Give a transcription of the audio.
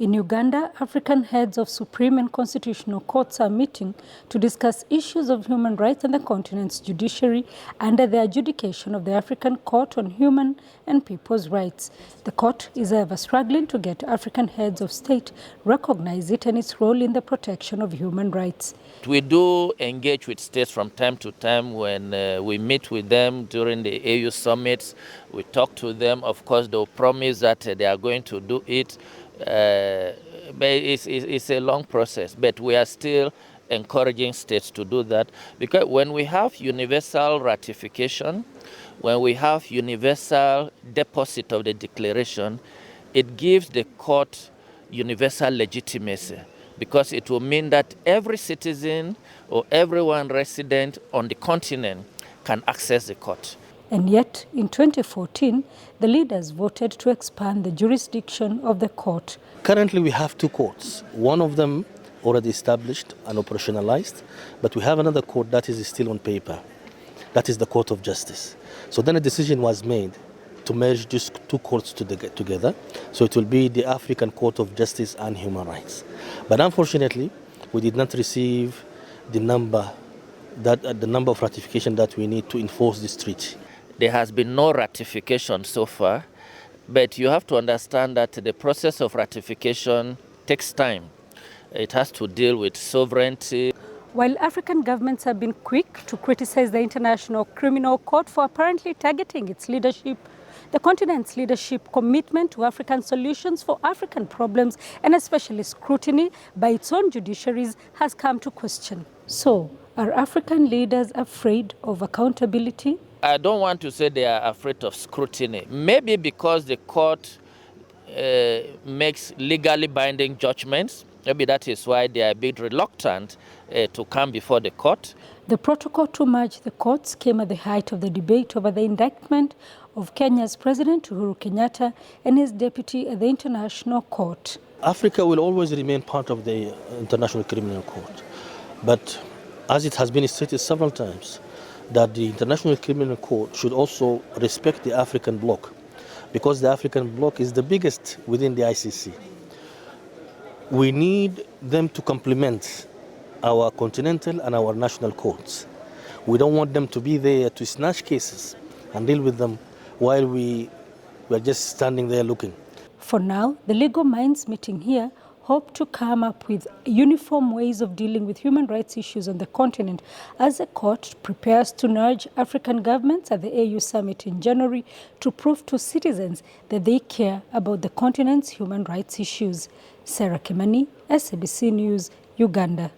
In Uganda, African heads of Supreme and Constitutional Courts are meeting to discuss issues of human rights and the continent's judiciary under the adjudication of the African Court on Human and People's Rights. The court is ever struggling to get African heads of state recognize it and its role in the protection of human rights. We do engage with states from time to time when we meet with them during the AU summits. We talk to them. Of course, they'll promise that they are going to do it. But it's a long process, but we are still encouraging states to do that, because when we have universal ratification, when we have universal deposit of the declaration, it gives the court universal legitimacy, because it will mean that every citizen or everyone resident on the continent can access the court. And yet, in 2014, the leaders voted to expand the jurisdiction of the court. Currently, we have two courts. One of them already established and operationalized, but we have another court that is still on paper. That is the Court of Justice. So then a decision was made to merge these two courts together. So it will be the African Court of Justice and Human Rights. But unfortunately, we did not receive the number of ratification that we need to enforce this treaty. There has been no ratification so far, but you have to understand that the process of ratification takes time. It has to deal with sovereignty. While African governments have been quick to criticize the International Criminal Court for apparently targeting its leadership, the continent's leadership commitment to African solutions for African problems, and especially scrutiny by its own judiciaries, has come to question. So, are African leaders afraid of accountability? I don't want to say they are afraid of scrutiny. Maybe because the court makes legally binding judgments. Maybe that is why they are a bit reluctant to come before the court. The protocol to merge the courts came at the height of the debate over the indictment of Kenya's President Uhuru Kenyatta and his deputy at the International Court. Africa will always remain part of the International Criminal Court. But as it has been stated several times, that the International Criminal Court should also respect the African bloc, because the African bloc is the biggest within the ICC. We need them to complement our continental and our national courts. We don't want them to be there to snatch cases and deal with them while we are just standing there looking. For now, the legal minds meeting here hope to come up with uniform ways of dealing with human rights issues on the continent as the court prepares to nudge African governments at the AU summit in January to prove to citizens that they care about the continent's human rights issues. Sarah Kimani, SABC News, Uganda.